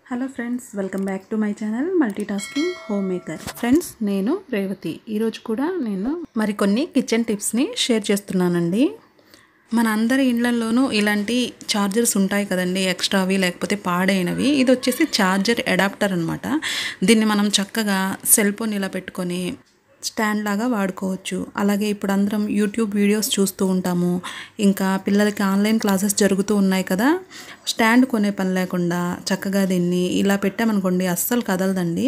Hello friends, welcome back to my channel multitasking homemaker. Friends, నేను రేవతి. ఈరోజు కూడా నేను మరికొన్ని కిచెన్ టిప్స్ని షేర్ చేస్తున్నానండి. మన అందరి ఇళ్లలోనూ ఇలాంటి ఛార్జర్స్ ఉంటాయి కదండి, ఎక్స్ట్రావి లేకపోతే పాడైనవి. ఇది వచ్చేసి ఛార్జర్ అడాప్టర్ అనమాట. దీన్ని మనం చక్కగా సెల్ ఫోన్ ఇలా పెట్టుకొని స్టాండ్ లాగా వాడుకోవచ్చు. అలాగే ఇప్పుడు అందరం యూట్యూబ్ వీడియోస్ చూస్తూ ఉంటాము. ఇంకా పిల్లలకి ఆన్లైన్ క్లాసెస్ జరుగుతూ ఉన్నాయి కదా, స్టాండ్ కొనే పని లేకుండా చక్కగా దీన్ని ఇలా పెట్టామనుకోండి, అస్సలు కదలదండి.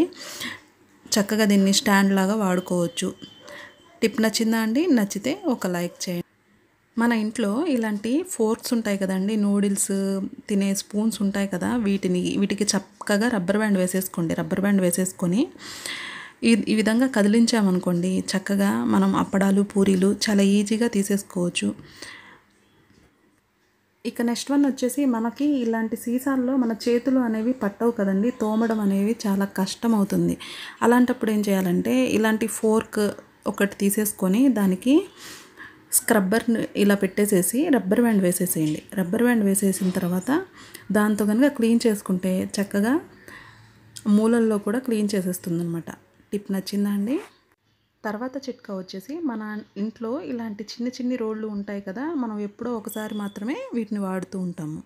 చక్కగా దీన్ని స్టాండ్ లాగా వాడుకోవచ్చు. టిప్ నచ్చిందా అండి? నచ్చితే ఒక లైక్ చేయండి. మన ఇంట్లో ఇలాంటి ఫోర్క్స్ ఉంటాయి కదండి, నూడిల్స్ తినే స్పూన్స్ ఉంటాయి కదా, వీటికి చక్కగా రబ్బర్ బ్యాండ్ వేసేసుకోండి. రబ్బర్ బ్యాండ్ వేసేసుకొని ఈ విధంగా కదిలించామనుకోండి, చక్కగా మనం అప్పడాలు పూరీలు చాలా ఈజీగా తీసేసుకోవచ్చు. ఇక నెక్స్ట్ వన్ వచ్చేసి, మనకి ఇలాంటి సీసాల్లో మన చేతులు అనేవి పట్టవు కదండి, తోమడం అనేవి చాలా కష్టం అవుతుంది. అలాంటప్పుడు ఏం చేయాలంటే, ఇలాంటి ఫోర్క్ ఒకటి తీసేసుకొని దానికి స్క్రబ్బర్ని ఇలా పెట్టేసేసి రబ్బర్ బ్యాండ్ వేసేసేయండి. రబ్బర్ బ్యాండ్ వేసేసిన తర్వాత దాంతో కనుక క్లీన్ చేసుకుంటే చక్కగా మూలల్లో కూడా క్లీన్ చేసేస్తుంది అనమాట. టిప్ నచ్చిందా అండి? తర్వాత చిట్కా వచ్చేసి, మన ఇంట్లో ఇలాంటి చిన్ని రోళ్ళు ఉంటాయి కదా, మనం ఎప్పుడో ఒకసారి మాత్రమే వీటిని వాడుతూ ఉంటాము.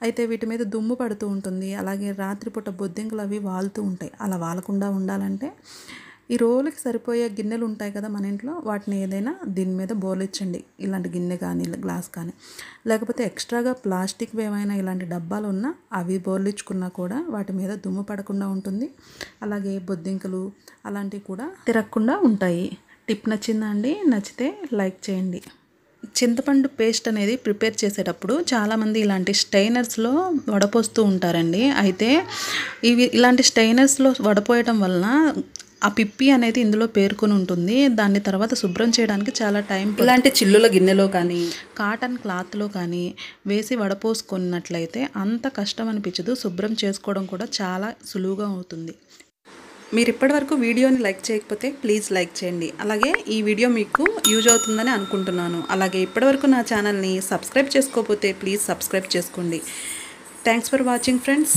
అయితే వీటి మీద దుమ్ము పడుతూ ఉంటుంది. అలాగే రాత్రిపూట బొద్దింకలు అవి వాలుతూ ఉంటాయి. అలా వాలకుండా ఉండాలంటే ఈ రోలుకి సరిపోయే గిన్నెలు ఉంటాయి కదా మన ఇంట్లో, వాటిని ఏదైనా దీని మీద బోర్లిచ్చండి. ఇలాంటి గిన్నె కానీ గ్లాస్ కానీ, లేకపోతే ఎక్స్ట్రాగా ప్లాస్టిక్ ఏమైనా ఇలాంటి డబ్బాలు ఉన్నా అవి బోర్లిచ్చుకున్నా కూడా వాటి మీద దుమ్ము పడకుండా ఉంటుంది. అలాగే బొద్దింకలు అలాంటివి కూడా తిరగకుండా ఉంటాయి. టిప్ నచ్చిందా అండి? నచ్చితే లైక్ చేయండి. చింతపండు పేస్ట్ అనేది ప్రిపేర్ చేసేటప్పుడు చాలామంది ఇలాంటి స్టైనర్స్లో వడపోస్తూ ఉంటారండి. అయితే ఇలాంటి స్టైనర్స్లో వడపోయటం వలన ఆ పిప్పి అనేది ఇందులో పేరుకొని ఉంటుంది. దాన్ని తర్వాత శుభ్రం చేయడానికి చాలా టైం. ఇలాంటి చిల్లుల గిన్నెలో కానీ కాటన్ క్లాత్లో కానీ వేసి వడపోసుకున్నట్లయితే అంత కష్టం అనిపించదు. శుభ్రం చేసుకోవడం కూడా చాలా సులువుగా అవుతుంది. మీరు ఇప్పటివరకు వీడియోని లైక్ చేయకపోతే ప్లీజ్ లైక్ చేయండి. అలాగే ఈ వీడియో మీకు యూజ్ అవుతుందని అనుకుంటున్నాను. అలాగే ఇప్పటివరకు నా ఛానల్ని సబ్స్క్రైబ్ చేసుకోకపోతే ప్లీజ్ సబ్స్క్రైబ్ చేసుకోండి. Thanks for watching friends.